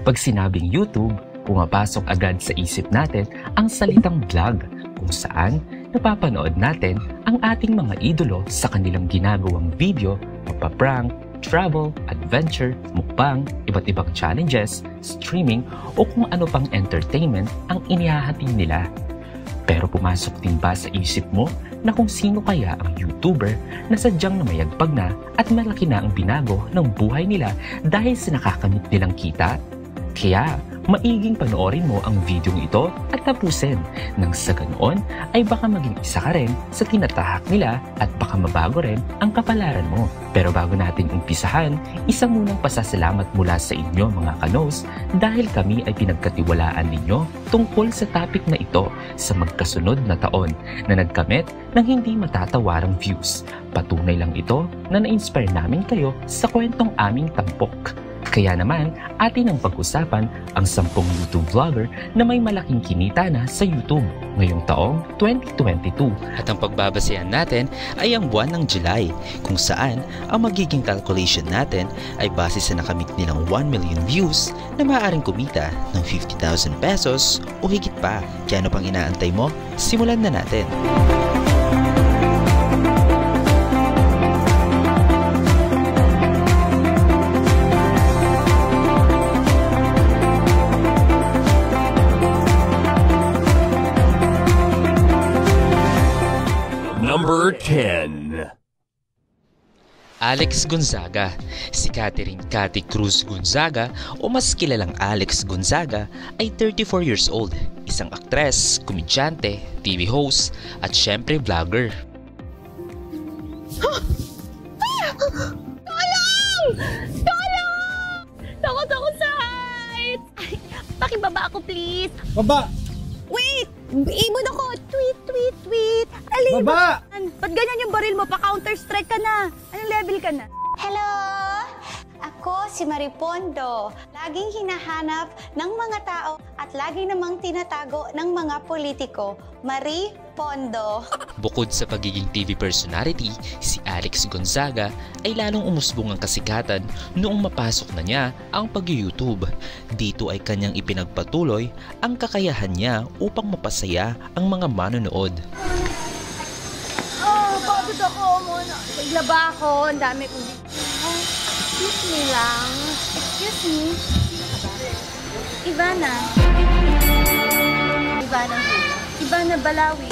Pag sinabing YouTube, pumapasok agad sa isip natin ang salitang vlog kung saan napapanood natin ang ating mga idolo sa kanilang ginagawang video, magpa-prank, travel, adventure, mukbang, iba't ibang challenges, streaming o kung ano pang entertainment ang inihahati nila. Pero pumasok din ba sa isip mo na kung sino kaya ang YouTuber na sadyang namayagpag na at malaki na ang binago ng buhay nila dahil sa nakakamit nilang kita? Kaya, maiging panoorin mo ang videong ito at tapusin nang sa ganoon ay baka maging isa ka rin sa tinatahak nila at baka mabago rin ang kapalaran mo. Pero bago natin umpisahan, isang munang pasasalamat mula sa inyo mga kanos dahil kami ay pinagkatiwalaan ninyo tungkol sa topic na ito sa magkasunod na taon na nagkamit ng hindi matatawarang views. Patunay lang ito na na-inspire namin kayo sa kwentong aming tampok. Kaya naman, atin ang pag-usapan ang 10 YouTube vlogger na may malaking kinita na sa YouTube ngayong taong 2022. At ang pagbabasehan natin ay ang buwan ng July, kung saan ang magiging calculation natin ay base sa nakamit nilang 1 million views na maaaring kumita ng 50,000 pesos o higit pa. Kaya ano pang inaantay mo? Simulan na natin! Number 10. Alex Gonzaga. Si Catherine Cathy Cruz Gonzaga o mas kilalang Alex Gonzaga ay 34 years old, isang aktres, komedyante, TV host at syempre vlogger. Tulong! Tulong! Takot ako sa height! Pakibaba ako please! Baba! Wait! Ibon ako! Tweet, tweet, tweet! Alin Baba! Ba't ganyan yung baril mo? Pa-counter-strike ka na! Anong level ka na? Hello! Ako si Maripondo. Laging hinahanap ng mga tao at lagi namang tinatago ng mga politiko. Maripondo. Bukod sa pagiging TV personality, si Alex Gonzaga ay lalong umusbong ang kasikatan noong mapasok na niya ang pag-YouTube. Dito ay kanyang ipinagpatuloy ang kakayahan niya upang mapasaya ang mga manonood. Pagod ako muna. Naglaba ako. Ang dami kong... Excuse me lang. Excuse me. Ivana. Ivana Balawi.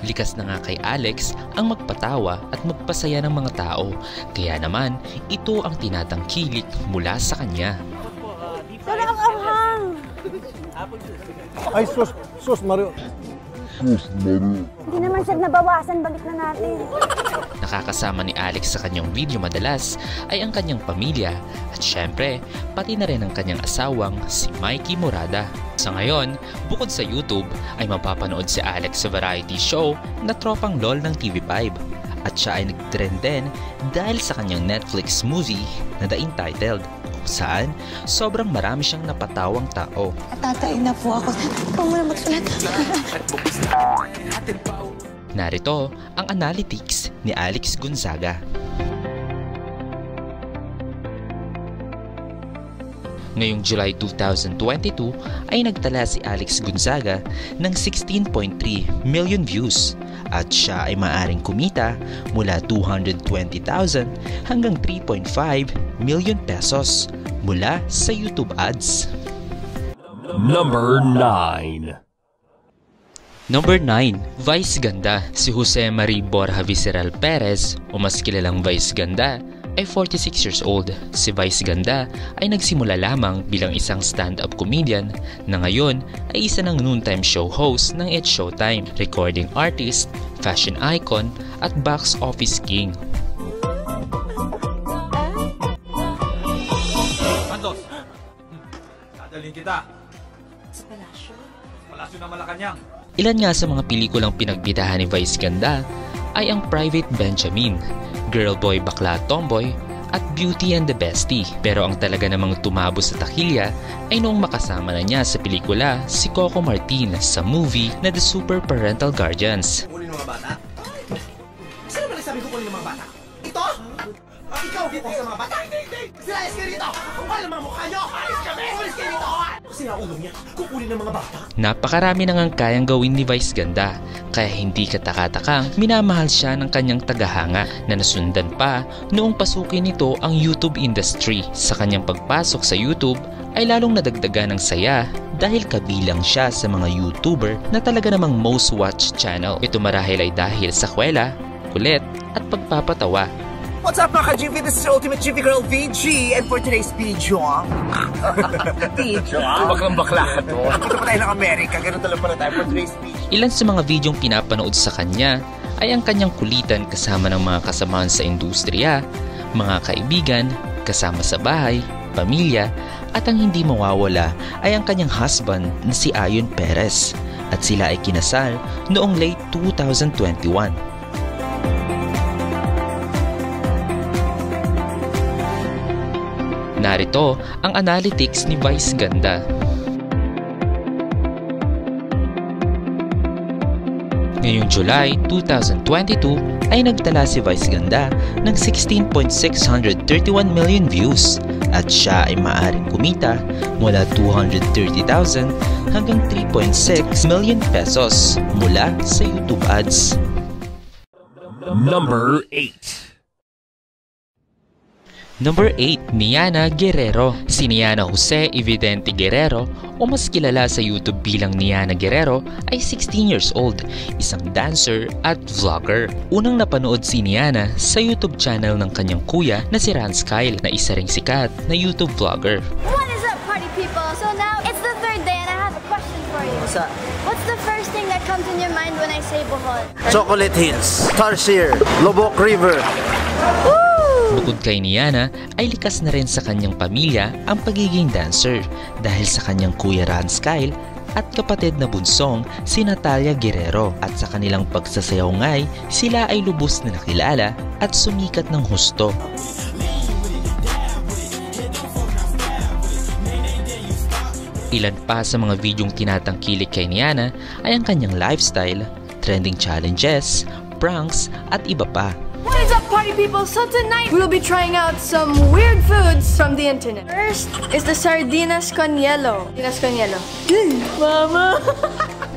Likas na nga kay Alex ang magpatawa at magpasaya ng mga tao. Kaya naman, ito ang tinatangkilik mula sa kanya. Sarap ang hang. Ay, sus, Mario. Hindi naman siya nabawasan. Balik na natin. Nakakasama ni Alex sa kanyang video madalas ay ang kanyang pamilya at syempre, pati na rin ang kanyang asawang si Mikey Morada. Sa ngayon, bukod sa YouTube ay mapapanood si Alex sa variety show na Tropang LOL ng TV5. At siya ay nag-trend din dahil sa kanyang Netflix movie na The Entitled, kung saan sobrang marami siyang napatawang tao. Tatay na po ako. Huwag mo na magsulat. Narito ang analytics ni Alex Gonzaga. Ngayong July 2022 ay nagtala si Alex Gonzaga ng 16.3 million views at siya ay maaaring kumita mula 220,000 hanggang 3.5 million pesos mula sa YouTube ads. Number 9. Number 9, Vice Ganda. Si Jose Marie Borja Visceral Perez o mas kilalang Vice Ganda ay 46 years old. Si Vice Ganda ay nagsimula lamang bilang isang stand-up comedian na ngayon ay isa ng noontime show host ng It's Showtime, recording artist, fashion icon at box office king. Santos, dadalhin kita sa palasyo ng Malacanang. Ilan nga sa mga pelikulang pinagbidahan ni Vice Ganda ay ang Private Benjamin, Girl Boy Bakla Tomboy at Beauty and the Bestie. Pero ang talaga namang tumabo sa takilya ay noong makasama na niya sa pelikula si Coco Martin sa movie na The Super Parental Guardians. Kunin ng mga bata? Sino ba nagsabi ko kunin ng mga bata? Ito? Ikaw kukuha sa mga bata? Hindi! Sila kayo rito! Kung alam ang mukha nyo, alis kami! Alis kayo rito! Kasi nga ulo niya, kukunin ng mga bata. Napakarami nang ang kayang gawin ni Vice Ganda, kaya hindi kataka-takang minamahal siya ng kanyang tagahanga na nasundan pa noong pasukin nito ang YouTube industry. Sa kanyang pagpasok sa YouTube ay lalong nadagdagan ng saya dahil kabilang siya sa mga YouTuber na talaga namang most watched channel. Ito marahil ay dahil sa kwela, kulit at pagpapatawa. What's up mga ka-GV? This is your ultimate GV girl VG, and for today's video, baklang-bakla ka to. Ito pa tayo ng Amerika, ganun talaga pala tayo for today's video. Ilan sa mga videong pinapanood sa kanya ay ang kanyang kulitan kasama ng mga kasamahan sa industriya, mga kaibigan, kasama sa bahay, pamilya, at ang hindi mawawala ay ang kanyang husband na si Ayon Perez, at sila ay kinasal noong late 2021. Narito ang analytics ni Vice Ganda. Ngayong July 2022 ay nagtala si Vice Ganda ng 16.631 million views at siya ay maaaring kumita mula 230,000 hanggang 3.6 million pesos mula sa YouTube ads. Number 8. Number 8, Niana Guerrero. Si Niana Jose Evidente Guerrero o mas kilala sa YouTube bilang Niana Guerrero ay 16 years old, isang dancer at vlogger. Unang napanood si Niana sa YouTube channel ng kanyang kuya na si Rance Kyle na isa ring sikat na YouTube vlogger. What is up, party people? So now it's the third day and I have a question for you. What's up? What's the first thing that comes in your mind when I say Bohol? Chocolate Hills, Tarsier, Lobok River. Bukod kay Niana ay likas na rin sa kanyang pamilya ang pagiging dancer dahil sa kanyang kuya Rance Kyle at kapatid na bunsong si Natalia Guerrero, at sa kanilang pagsasayaw nga'y sila ay lubos na nakilala at sumikat ng husto. Ilan pa sa mga videong tinatangkilik kay Niana ay ang kanyang lifestyle, trending challenges, pranks at iba pa. What is up, party people? So tonight we'll be trying out some weird foods from the internet. First is the sardinas con hielo. Sardinas con hielo. Mama!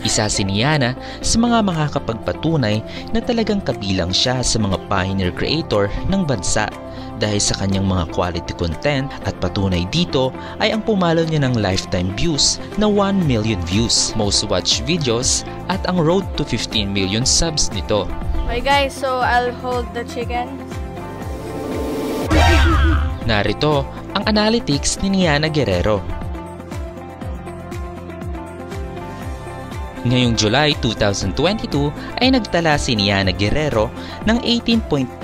Isa si Niana sa mga makakapagpatunay na talagang kabilang siya sa mga pioneer creator ng bansa dahil sa kanyang mga quality content, at patunay dito ay ang pumalo niya ng lifetime views na 1 million views, most watched videos at ang road to 15 million subs nito. Okay guys, so I'll hold the chicken. Narito ang analytics ni Niana Guerrero. Ngayong July 2022 ay nagtala si Niana Guerrero ng 18.273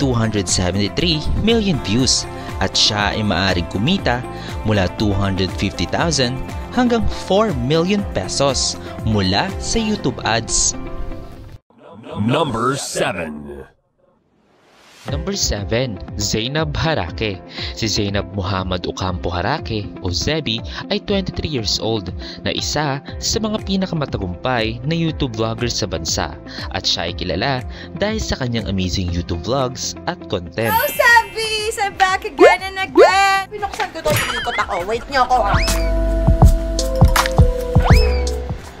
million views at siya ay maaaring kumita mula 250,000 hanggang 4 million pesos mula sa YouTube ads. Number 7. Number 7, Zainab Harake. Si Zainab Muhammad Ocampo Harake o Zebi ay 23 years old na isa sa mga pinakamatagumpay na YouTube vlogger sa bansa, at siya ay kilala dahil sa kanyang amazing YouTube vlogs at content. Oh, Sebis! I'm back again and again! Pinuksan ko to, sinikot ako. Wait niyo ako.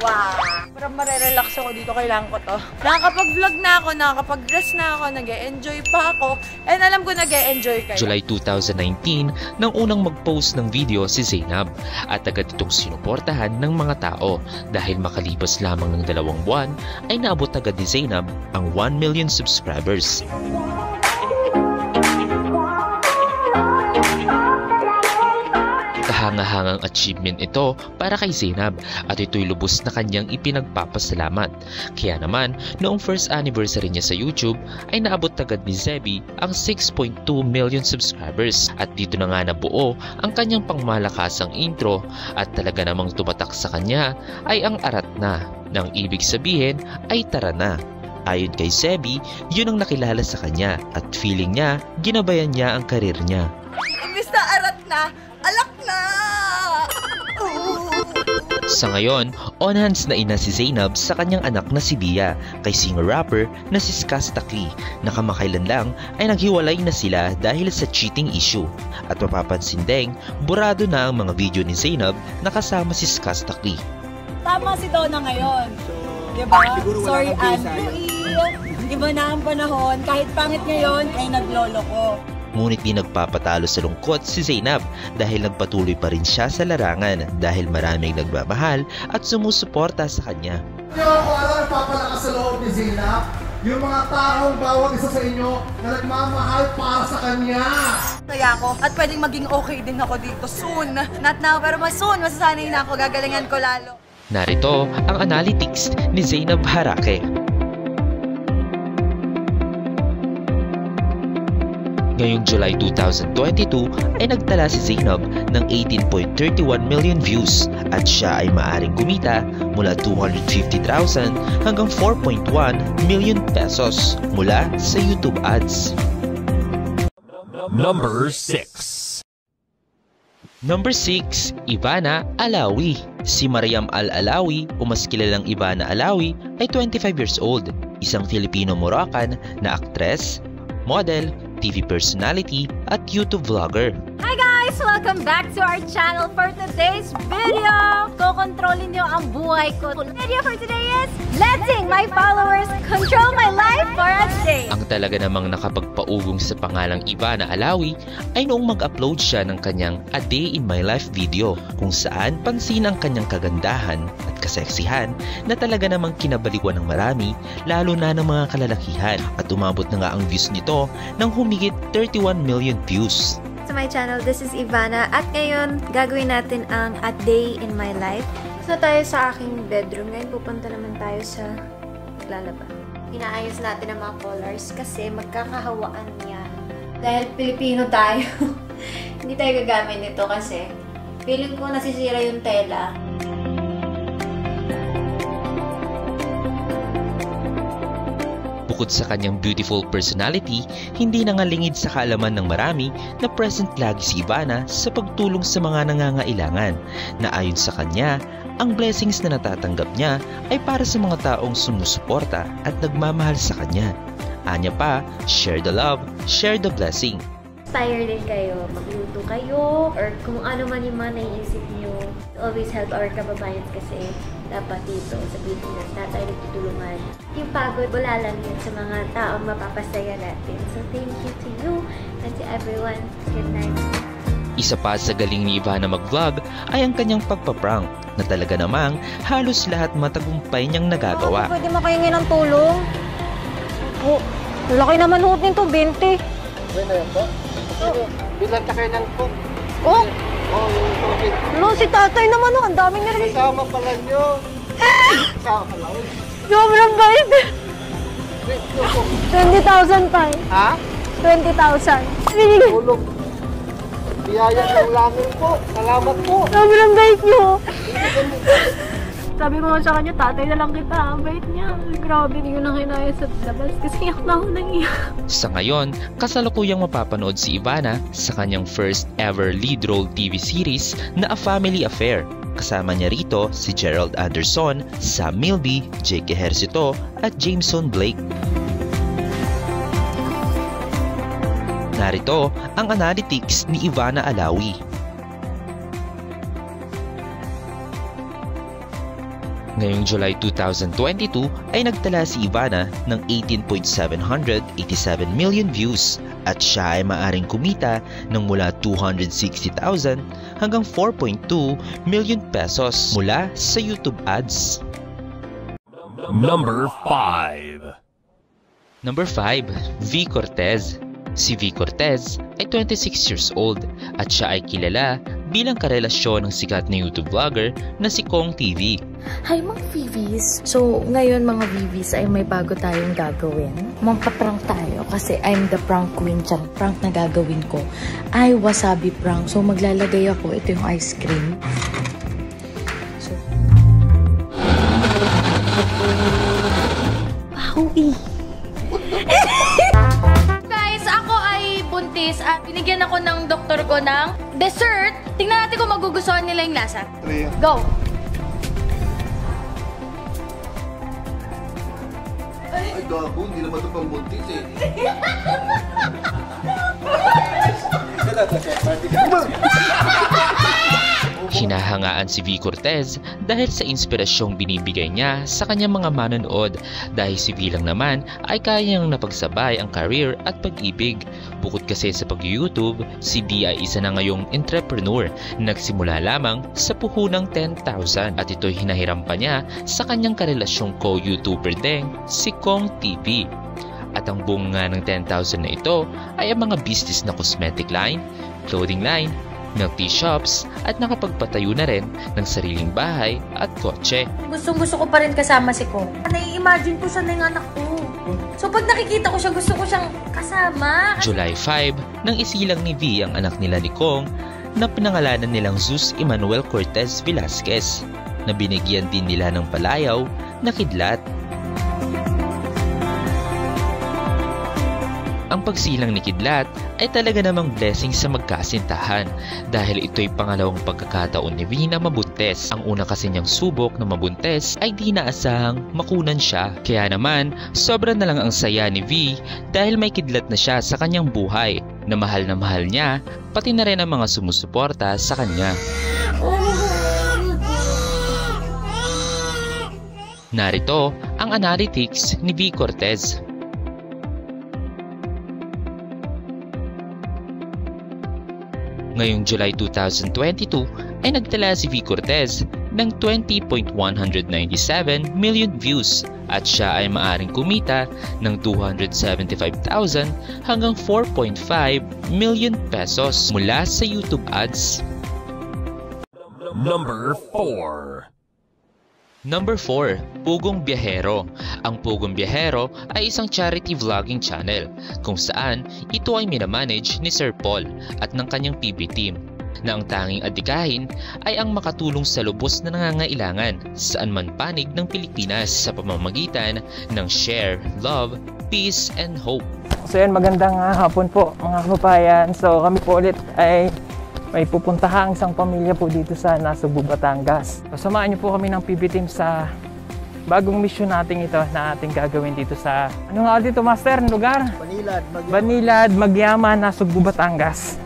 Wow! Parang marerelax ako dito, kailangan ko to. Nakakapag-vlog na ako, nakakapag-dress na ako, nag-e-enjoy pa ako, and alam ko nag-e-enjoy kayo. July 2019 nang unang mag-post ng video si Zainab, at agad itong sinuportahan ng mga tao dahil makalipas lamang ng 2 buwan ay naabot agad ni Zainab ang 1 million subscribers. Kahangahangang achievement ito para kay Zainab at ito'y lubos na kanyang ipinagpapasalamat. Kaya naman, noong first anniversary niya sa YouTube ay naabot agad ni Zebi ang 6.2 million subscribers, at dito na nga nabuo ang kanyang pangmalakasang intro, at talaga namang tumatak sa kanya ay ang arat na, nang ibig sabihin ay tara na. Ayon kay Zebi, yun ang nakilala sa kanya at feeling niya ginabayan niya ang karir niya. Imbis na arat na, alak na! Sa ngayon, on-hands na ina si Zainab sa kanyang anak na si Bia kay singer-rapper na si Skaz Takli na kamakailan lang ay naghiwalay na sila dahil sa cheating issue. At mapapansin ding, burado na ang mga video ni Zainab na kasama si Skaz Takli. Tama si Donna ngayon. Diba? Sorry, Andrew. Iba na ang panahon. Kahit pangit ngayon, ay naglolo ko. Ngunit di nagpapatalo sa lungkot si Zainab dahil nagpatuloy pa rin siya sa larangan dahil maraming nagmamahal at sumusuporta sa kanya. Kung ano nagpapalakas sa loob ni Zainab, yung mga taong bawat isa sa inyo na nagmamahal para sa kanya. Kaya ako, at pwedeng maging okay din ako dito soon. Not now, pero mas soon, masasanay na ako, gagalingan ko lalo. Narito ang analytics ni Zainab Harake. Ngayong July 2022 ay nagtala si Zainab ng 18.31 million views at siya ay maaring kumita mula 250,000 hanggang 4.1 million pesos mula sa YouTube ads. Number 6. Number 6, Ivana Alawi. Si Mariam Al-Alawi o mas kilalang Ivana Alawi ay 25 years old, isang Filipino-Moroccan na aktres, model, TV personality at YouTube vlogger. Hi guys! Welcome back to our channel for today's video! Kokontrolin niyo ang buhay ko. The video for today is letting my followers control my life for a day. Ang talaga namang nakapagpaugong sa pangalang Ivana Alawi ay noong mag-upload siya ng kanyang A Day in My Life video kung saan pansin ang kanyang kagandahan at kaseksihan na talaga namang kinabaliwan ng marami lalo na ng mga kalalakihan at umabot na nga ang views nito ng humigit 31 million views. Sa my channel, this is Ivana at ngayon gagawin natin ang A Day in My Life. So tayo sa aking bedroom. Ngayon pupunta naman tayo sa lalaba. Inaayos natin ang mga colors kasi magkakahawaan yan. Dahil Pilipino tayo, hindi tayo gagamit nito kasi feeling ko nasisira yung tela. Bukod sa kanyang beautiful personality, hindi nangalingid sa kaalaman ng marami na present lagi si Ivana sa pagtulong sa mga nangangailangan na ayon sa kanya, ang blessings na natatanggap niya ay para sa mga taong sumusuporta at nagmamahal sa kanya. Anya pa, share the love, share the blessing. Inspire din kayo, magluto kayo, or kung ano man yung mga naiisip nyo. Always help our kababayans kasi dapat dito sa Pilipinas na tayo nagtutulungan. Yung pagod, wala lang yun sa mga taong mapapasaya natin. So thank you to you and to everyone. Good night. Isa pa sa galing ni Ivana mag-vlog ay ang kanyang pagpaprank na talaga namang halos lahat matagumpay niyang nagagawa. Pwede makahingin ng tulong? Oh, laki naman hut nito, 20. Pwede na yan po? Bilang kayo ng po. Oh! Oh, yung tubig. Lo, si tatay naman, ang daming narinig. Kasama pala nyo. Kasama pala. Sobrang bait. 20,000 pa. Ha? 20,000. Tulog. Biyaya ng langit po. Salamat po. Sobrang bait nyo. Sabi ko sa kanya, tatay na lang kita. Ang bait niya. Grabe, hindi ko na kinaya sa labas kasi iyak na ako nang iyak. Sa ngayon, kasalukuyang mapapanood si Ivana sa kanyang first ever lead role TV series na A Family Affair. Kasama niya rito si Gerald Anderson, Sam Milby, Jake Ejercito at Jameson Blake. Narito ang analytics ni Ivana Alawi. Ngayong July 2022 ay nagtala si Ivana ng 18.787 million views at siya ay maaring kumita ng mula 260,000 hanggang 4.2 million pesos mula sa YouTube ads. Number 5. Number 5, V. Cortez. Si V. Cortez ay 26 years old at siya ay kilala bilang karelasyon ng sikat na YouTube vlogger na si Kong TV. Hi mga VVs! So, ngayon mga VVs ay may bago tayong gagawin. Magpa-prank tayo kasi I'm the prank queen. Tsang prank na gagawin ko ay wasabi prank. So, maglalagay ako. Ito yung ice cream. So, Howie! Guys, ako ay buntis at binigyan ako ng doktor ko ng dessert. Tingnan natin kung magugustuhan nila yung lasa. Go! Ay, gago, hindi naman ito pang buntis eh. Hinahangaan si V. Cortez dahil sa inspirasyong binibigay niya sa kanyang mga manonood dahil si V lang naman ay kayang napagsabay ang career at pag-ibig. Bukod kasi sa pag-YouTube, si V ay isa na ngayong entrepreneur na nagsimula lamang sa puhunang 10,000 at ito'y hinahiram pa niya sa kanyang karelasyong co-YouTuber ding si Kong TV. At ang bunga ng 10,000 na ito ay ang mga business na cosmetic line, clothing line, milk tea shops at nakapagpatayo na rin ng sariling bahay at kotse. Gusto ko pa rin kasama si Kong. Nai-imagine ko siya na yung anak ko. So pag nakikita ko siya, gusto ko siyang kasama. July 5, nang isilang ni V ang anak nila ni Kong na pinangalanan nilang Zeus Emmanuel Cortez Velasquez na binigyan din nila ng palayaw na kidlat. Ang pagsilang ni Kidlat ay talaga namang blessing sa magkasintahan dahil ito'y pangalawang pagkakataon ni V na mabuntis. Ang una kasi niyang subok na mabuntis ay di naasahang makunan siya. Kaya naman, sobra na lang ang saya ni V dahil may kidlat na siya sa kanyang buhay na mahal niya, pati na rin ang mga sumusuporta sa kanya. Narito ang analytics ni V. Cortez. Ngayong July 2022 ay nagtala si V. Cortez ng 20.197 million views at siya ay maaring kumita ng 275,000 hanggang 4.5 million pesos mula sa YouTube ads. Number 4. Number 4, Pugong Biyahero. Ang Pugong Biyahero ay isang charity vlogging channel kung saan ito ay minamanage ni Sir Paul at ng kanyang PB team na ang tanging adikahin ay ang makatulong sa lubos na nangangailangan saan man panig ng Pilipinas sa pamamagitan ng share, love, peace, and hope. So yan, magandang hapon po mga kababayan. So kami po ulit ay may pupuntahang isang pamilya po dito sa Nasugbu, Batangas. So, samahan niyo po kami ng PB team sa bagong mission natin ito na ating gagawin dito sa, ano nga dito master, lugar? Banilad, Magyaman, Nasugbu, Batangas.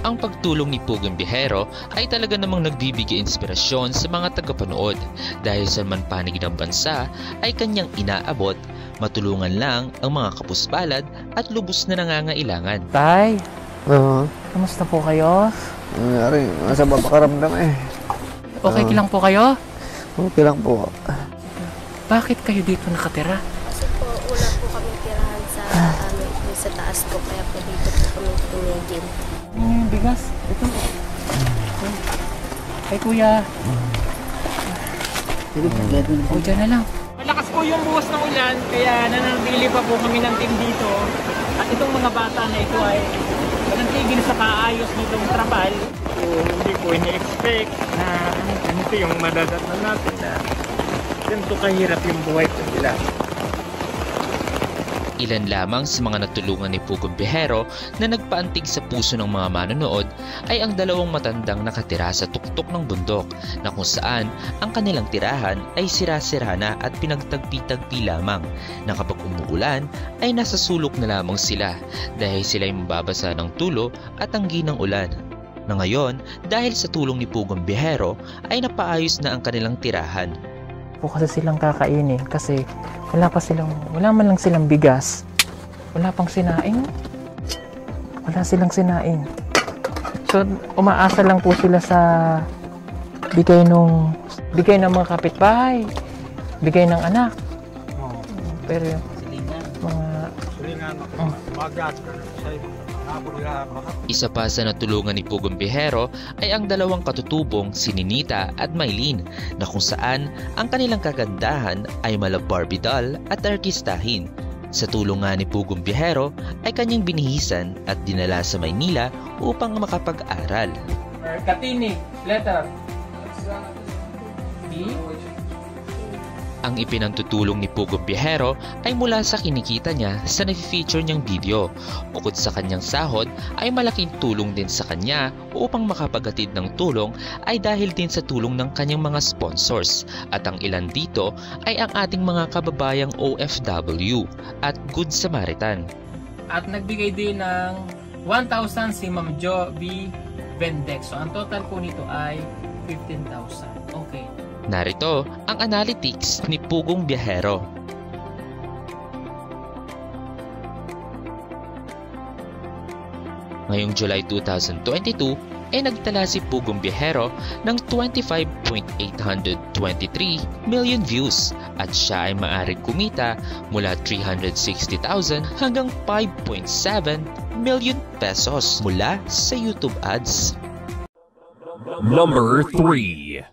Ang pagtulong ni Pugong Biyahero ay talaga namang nagbibigay inspirasyon sa mga tagapanood dahil sa man panig ng bansa ay kanyang inaabot, matulungan lang ang mga kapuspalad at lubos na nangangailangan. Tay! Kamusta po kayo? Nangyari, nasa babakaramdam eh. Okay lang po kayo? Okay lang po. Bakit kayo dito nakatira? Kasi po, wala po kami tirahan sa taas po, kaya po dito po kami tumigil. Yung bigas, ito. Ay kuya. O, dyan na lang. Malakas po yung buwas ng ulan, kaya nananatili pa po kami ng team dito. At itong mga bata na ito ay nantigil sa kaayos nitong trapal. So, hindi ko ini-expect na ganito yung madadatnan natin na ganito kahirap yung buhay ko nila. Ilan lamang sa mga natulungan ni Pugong Biyahero na nagpaantig sa puso ng mga manonood ay ang dalawang matandang nakatira sa tuktok ng bundok na kung saan ang kanilang tirahan ay sira-sira na at pinagtagpi-tagpi lamang na kapag umuulan ay nasa sulok na lamang sila dahil sila ay mababasa ng tulo at tanggi ng ulan. Na ngayon, dahil sa tulong ni Pugong Biyahero ay napaayos na ang kanilang tirahan. Po kasi silang kakainin kasi wala man lang silang bigas, wala pang sinaing, wala silang sinaing. So umaasa lang po sila sa bigay ng mga kapitbahay, bigay ng anak. Pero yung mga isa pa sa natulungan ni Pugong Biyahero ay ang dalawang katutubong si Ninita at Maylene na kung saan ang kanilang kagandahan ay mala Barbie doll at artistahin. Sa tulong nga ni Pugong Biyahero ay kanyang binihisan at dinala sa Maynila upang makapag-aral. Katini, letter. B. Ang ipinantutulong ni Pugong Biyahero ay mula sa kinikita niya sa na-feature niyang video. Bukod sa kanyang sahod ay malaking tulong din sa kanya upang makapaghatid ng tulong ay dahil din sa tulong ng kanyang mga sponsors. At ang ilan dito ay ang ating mga kababayang OFW at Good Samaritan. At nagbigay din ng 1,000 si Ma'am Jo B. Vendex. So ang total po nito ay 15,000. Okay. Narito ang analytics ni Pugong Biyahero. Ngayong July 2022 ay nagtala si Pugong Biyahero ng 25.823 million views at siya ay maaaring kumita mula 360,000 hanggang 5.7 million pesos mula sa YouTube ads. Number 3.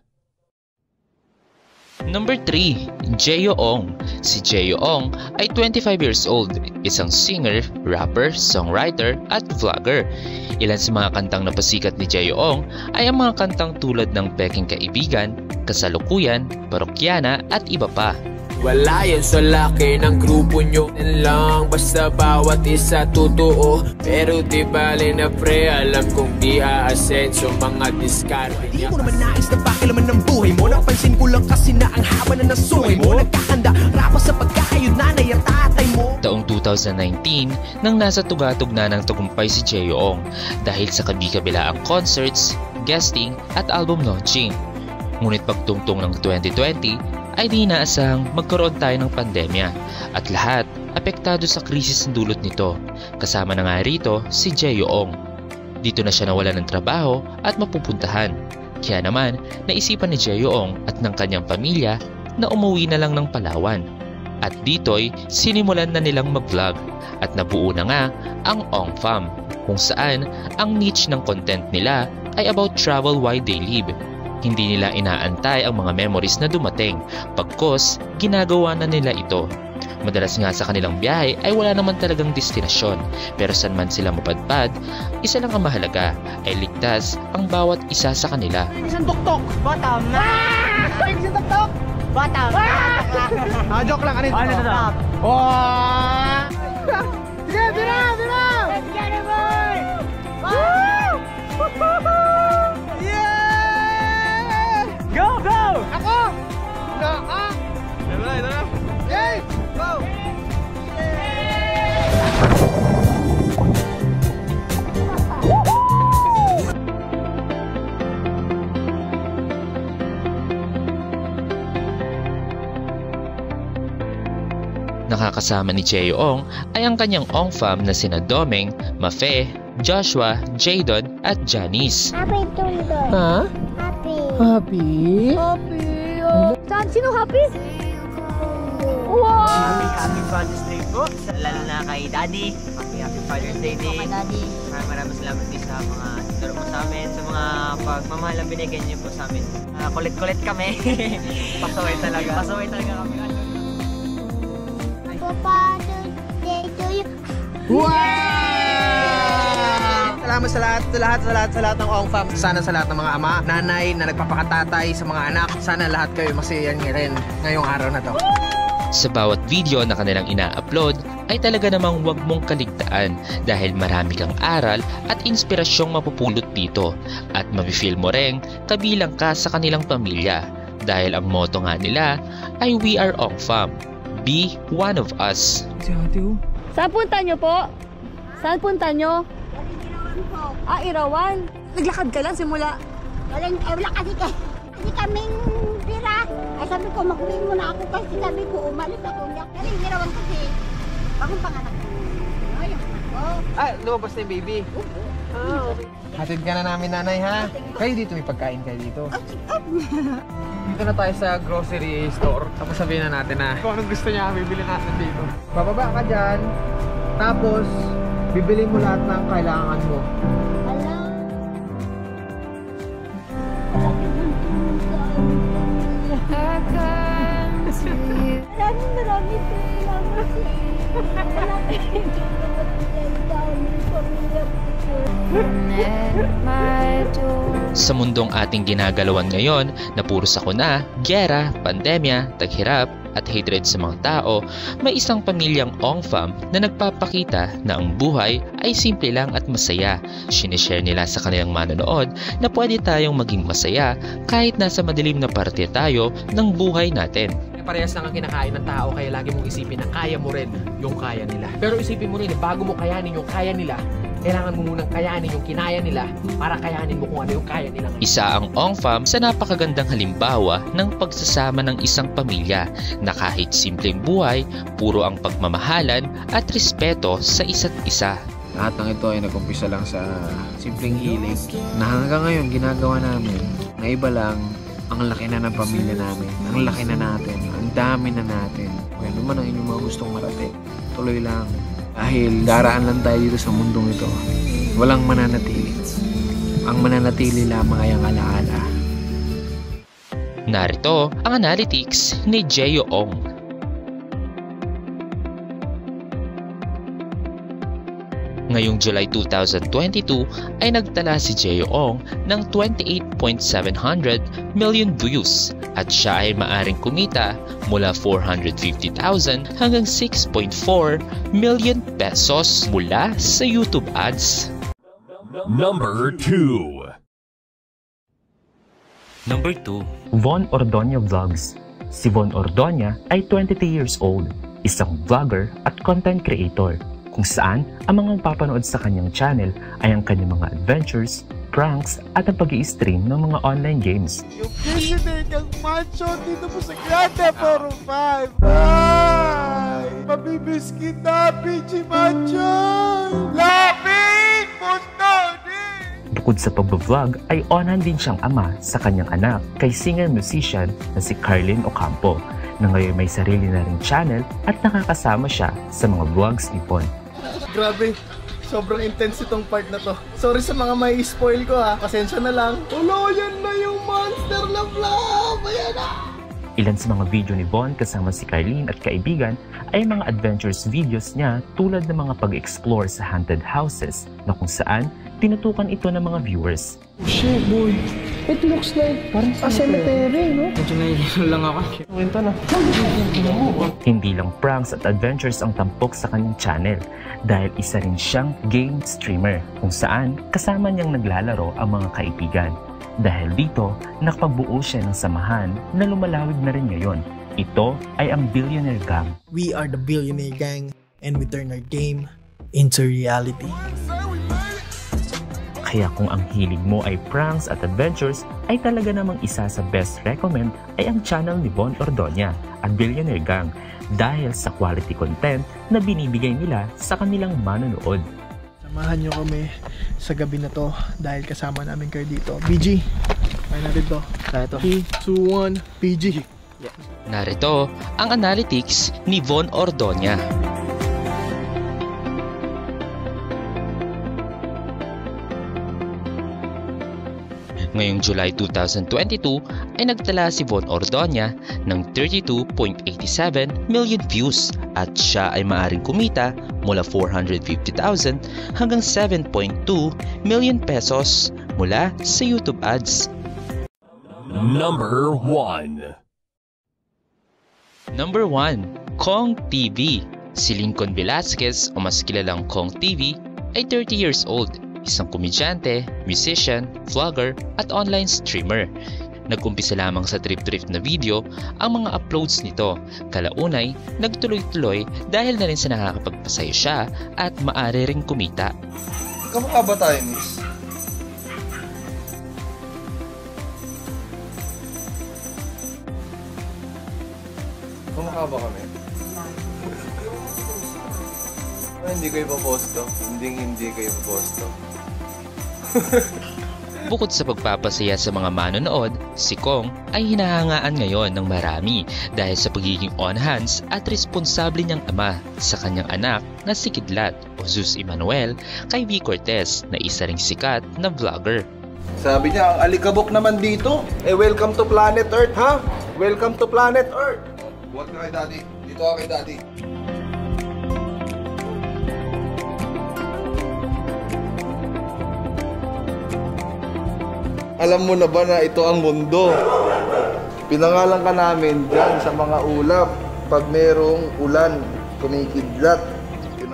Number 3, Jeyo Ong. Si Jeyo Ong ay 25 years old, isang singer, rapper, songwriter at vlogger. Ilan sa mga kantang napasikat ni Jeyo Ong ay ang mga kantang tulad ng Peking Kaibigan, Kasalukuyan, Parokyana at iba pa. Wala yan sa laki ng grupo nyo lang, basta bawat isa totoo. Pero di bali na pre, alam kong di aasenso mga diskarte. Di mo naman nais na pakilaman ng buhay mo. Napansin ko lang kasi na ang haba na nasungay mo. Nagkakanda rapa sa pagkakayod nanay at tatay mo. Taong 2019 nang nasa tugatog na ng tagumpay si Jeyo Ong dahil sa kabi-kabilaang concerts, guesting at album launching. Ngunit pagtungtong ng 2020 ay di inaasahang magkaroon tayo ng pandemya at lahat apektado sa krisis ng dulot nito. Kasama na nga rito si Jeyo Ong. Dito na siya nawalan ng trabaho at mapupuntahan. Kaya naman naisipan ni Jeyo Ong at ng kanyang pamilya na umuwi na lang ng Palawan. At dito'y sinimulan na nilang mag-vlog at nabuo na nga ang Ong Fam, kung saan ang niche ng content nila ay about travel while they live. Hindi nila inaantay ang mga memories na dumating, pagkos ginagawa na nila ito. Madalas nga sa kanilang biyahe ay wala naman talagang destinasyon, pero saan man sila mapadpad, isa lang ang mahalaga ay ligtas ang bawat isa sa kanila. Isang tuktok! Bottom! Isang tuktok! Bottom! Joke lang, ano ito? Ano ito? Sige, bira! Bira! Let's get it, boy! Woo! Go! Go! Ako! No! Ito na! Yay! Go! Nakakasama ni Jeyo Ong ay ang kanyang Ong Fam na sina Domeng, Mafe, Joshua, Jadon at Janice. Happy Tundo. Ha? Happy. Happy? Happy. Saan? Sino happy? Wow! Happy Father's Day po. Lalo na kay Daddy. Happy Father's Day din. Okay, Daddy. Maraming salamat din sa mga turo mo sa amin, sa mga pagmamahal ang binigay niyo po sa amin. Kulit-kulit kami. Pasaway talaga. Pasaway talaga kami. Father's Day to you. Wow! Salamat sa lahat ng Ong Fam. Sana sa lahat ng mga ama, nanay na nagpapakatatay sa mga anak. Sana lahat kayo masiyahan rin ngayong araw na to. Sa bawat video na kanilang ina-upload ay talaga namang huwag mong kaligtaan dahil marami kang aral at inspirasyong mapupulot dito at mapifeel mo rin kabilang ka sa kanilang pamilya dahil ang motto nga nila ay We Are Ong Fam. Be one of us. Saan punta nyo po? Saan punta nyo? Irawan. Naglakad ka lang simula. Wala kasi kaming pira. Ay sabi ko, mag-uwi muna ako kasi sabi ko, umalis ako. Galing Irawan kasi. Bakong panganak ko. Ay, ako. Lumabas na yung baby. Okay. Hatid ka na namin, nanay, ha? Kayo dito, may pagkain kayo dito. Dito na tayo sa grocery store. Tapos sabihin na natin na kung anong gusto niya, bibili natin dito. Bababa ka dyan. Tapos, bibili mo lahat ng kailangan mo. Maraming salamat. Sa mundong ating ginagalawan ngayon na puro sakuna, gyera, pandemya, taghirap at hatred sa mga tao, may isang pamilyang Ongfam na nagpapakita na ang buhay ay simple lang at masaya. Sinishare nila sa kanilang manonood na pwede tayong maging masaya kahit nasa madilim na parte tayo ng buhay natin. Parehas lang ang kinakain ng tao, kaya lagi mong isipin na kaya mo rin yung kaya nila. Pero isipin mo rin, bago mo kayanin yung kaya nila, kailangan mo munang kayanin yung kinaya nila para kayanin mo kung ano yung kaya nila. Isa ang Ongfam sa napakagandang halimbawa ng pagsasama ng isang pamilya na kahit simpleng buhay, puro ang pagmamahalan at respeto sa isa't isa. Lahat ng ito ay nag-umpisa lang sa simpleng hilig na hanggang ngayon ginagawa namin na iba lang. Ang laki na ng pamilya namin, ang laki na natin, ang dami na natin. Kung ano man ang inyong mga gustong marating, tuloy lang. Dahil daraan lang tayo dito sa mundong ito. Walang mananatili. Ang mananatili lamang ay ang alaala. Narito ang analytics ni Jeyo Ong. Ngayong July 2022 ay nagtala si Jeyo Ong ng 28.700 million views at siya ay maaring kumita mula 450,000 hanggang 6.4 million pesos mula sa YouTube ads. Number 2. Number 2. Von Ordoña Vlogs. Si Von Ordoña ay 23 years old, isang vlogger at content creator, kung saan ang mga mapapanood sa kanyang channel ay ang kanyang mga adventures, pranks at ang pag-i-stream ng mga online games. Yung Billionaire Macho dito po sa Grand Theft Auto 5. Ay! Mabibis kita, PG Macho! Lapit! Bukod sa pag-vlog ay on-hand din siyang ama sa kanyang anak kay singer-musician na si Carlin Ocampo, na ngayon may sarili na ring channel at nakakasama siya sa mga vlogs ni Von. Grabe, sobrang intense itong part na to. Sorry sa mga may spoil ko ha, pasensya na lang. Ulo, yan na yung monster na vlog! Ayan na! Ilan sa mga video ni Von kasama si Carlin at kaibigan ay mga adventures videos niya tulad ng mga pag-explore sa haunted houses na kung saan tinutukan ito ng mga viewers. Oh shit boy, it looks like parang a cemetery, no? Medyo nahihilo lang ako. Kwento na. Hindi lang pranks at adventures ang tampok sa kanyang channel dahil isa rin siyang game streamer kung saan kasama niyang naglalaro ang mga kaibigan. Dahil dito, nakapagbuo siya ng samahan na lumalawig na rin ngayon. Ito ay ang Billionaire Gang. We are the Billionaire Gang and we turn our game into reality. Kaya kung ang hilig mo ay pranks at adventures, ay talaga namang isa sa best recommend ay ang channel ni Von Ordoña, ang Billionaire Gang, dahil sa quality content na binibigay nila sa kanilang manonood. Samahan nyo kami sa gabi na to dahil kasama namin kayo dito. BG, kaya natin to. Kaya to. 3, 2, 1, BG. Yeah. Narito ang analytics ni Von Ordoña. Ngayong July 2022 ay nagtala si Von Ordoña ng 32.87 million views at siya ay maaring kumita mula 450,000 hanggang 7.2 million pesos mula sa YouTube ads. Number 1. Number 1, Kong TV. Si Lincoln Velasquez o mas kilalang Kong TV ay 30 years old. Isang komedyante, musician, vlogger at online streamer. Nag-umpisa lamang sa trip-trip na video ang mga uploads nito. Kalaunay, nagtuloy-tuloy dahil na rin sa nakakapagpasaya siya at maaari ring kumita. Kamukha ba tayo, Miss? Kamukha ba kami? Hindi ko ipoposto. Hindi ko ipoposto. Bukod sa pagpapasaya sa mga manonood, si Kong ay hinahangaan ngayon ng marami dahil sa pagiging on-hands at responsable niyang ama sa kanyang anak na si Kidlat o Zeus Emmanuel kay V. Cortez na isa ring sikat na vlogger. Sabi niya, ang alikabok naman dito. Welcome to Planet Earth, ha? Welcome to Planet Earth. Huwag ka kay Daddy. Dito ka kay Daddy. Alam mo na ba na ito ang mundo? Pinangalan ka namin dyan sa mga ulap. pag merong ulan, kumikidlat.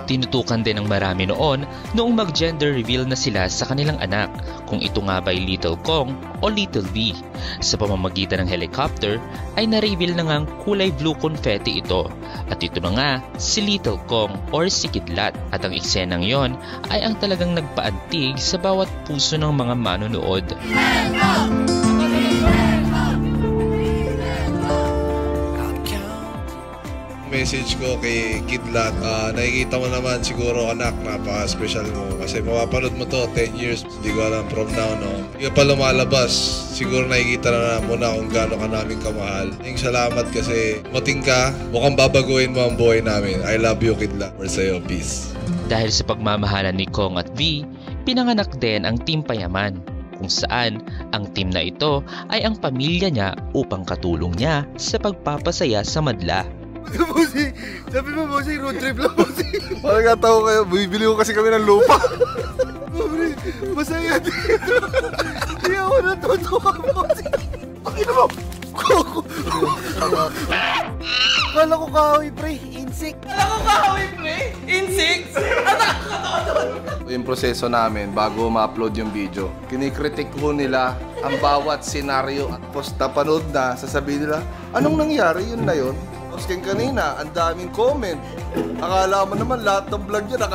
Tinutukan din ng marami noong mag-gender reveal na sila sa kanilang anak, kung ito nga ba'y Little Kong o Little V. Sa pamamagitan ng helicopter ay na-reveal na ngang kulay blue confetti ito, at ito na nga si Little Kong or si Kidlat, at ang eksenang yon ay ang talagang nagpaantig sa bawat puso ng mga manonood. Message ko kay Kidlat, nakikita mo naman siguro anak, napaka-special mo kasi mapapanood mo to 10 years, hindi ko alam from now, no? Hindi ka pa lumalabas, siguro nakikita na mo na kung gaano ka namin kamahal. Salamat kasi mating ka, mukhang babaguhin mo ang buhay namin. I love you, Kidlat. For sa'yo, peace. Dahil sa pagmamahalan ni Kong at V, pinanganak din ang Team Payaman, kung saan ang team na ito ay ang pamilya niya upang katulong niya sa pagpapasaya sa madla. Bossy, sabi mo bossy, road trip lang bossy. Parang nga kayo, bibili ko kasi kami ng lupa. Pobre, masaya dito. Hindi ako natutuwa bossy. Pakita mo! Kala ko kahoy pre, insect. Kala ko kahoy pre, insect? Yung proseso namin bago ma-upload yung video, kinikritik ko nila ang bawat senaryo at post na panood na, sasabihin nila, anong nangyari, yun na yun? Posting kanina, ang daming comment. Akala mo naman lahat ng vlog niya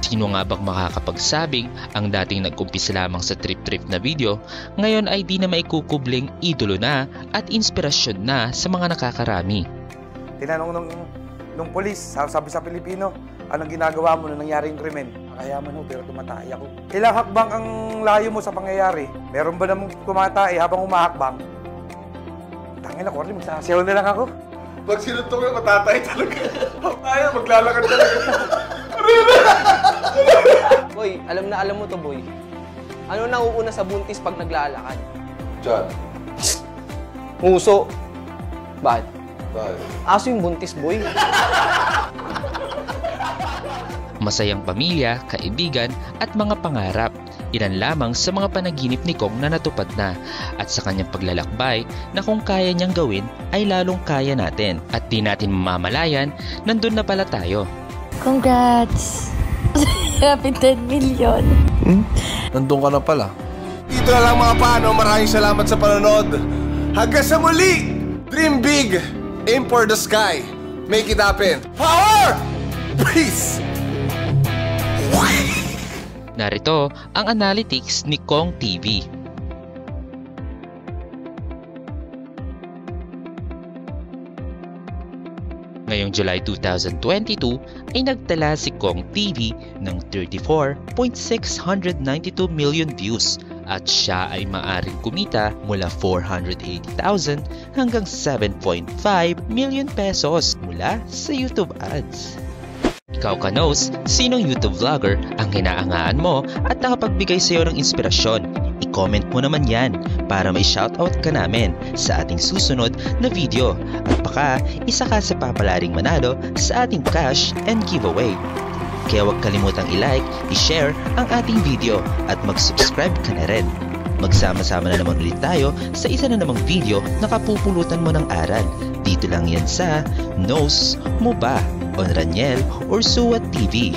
Sino nga bang makakapagsabing ang dating nag-umpisa lamang sa trip-trip na video, ngayon ay di na maikukubling idolo na at inspirasyon na sa mga nakakarami. Tinanong nung polis, sabi sa Pilipino, anong ginagawa mo nung nangyari yung krimen? Nakayaman ho, pero tumatay ako. Ilang hakbang ang layo mo sa pangyayari? Meron ba namang tumatay habang umahakbang? Tangin ako, magsasayaw na lang ako. Pag sinuntok ko, matatay talaga. Ayaw, maglalakad talaga. Boy, alam mo to, boy. Ano nauuna sa buntis pag naglalakad? John. Nguso. Bakit? Bakit? Aso yung buntis, boy. Masayang pamilya, kaibigan at mga pangarap. Ilan lamang sa mga panaginip ni Kong na natupad na, at sa kanyang paglalakbay na kung kaya niyang gawin ay lalong kaya natin, at di natin mamamalayan, nandun na pala tayo. Congrats! Happy 10 million! Nandun ka na pala. Dito na lang mga paano, maraming salamat sa panonood. Hanggang sa muli! Dream big! Aim for the sky! Make it happen! Power! Peace! Narito ang analytics ni Kong TV. Ngayong July 2022 ay nagtala si Kong TV ng 34.692 million views at siya ay maaring kumita mula 480,000 hanggang 7.5 million pesos mula sa YouTube ads. Ikaw ka-knows, sinong YouTube vlogger ang hinaangaan mo at nakapagbigay sa iyo ng inspirasyon? I-comment mo naman yan para may shoutout ka namin sa ating susunod na video. At baka isa ka sa papalaring manalo sa ating cash and giveaway. Kaya huwag kalimutang i-like, i-share ang ating video at mag-subscribe ka na rin. Magsama-sama na naman ulit tayo sa isa na namang video na kapupulutan mo ng aral. Dito lang yan sa Knows Mo Ba on Raniel Ursua TV.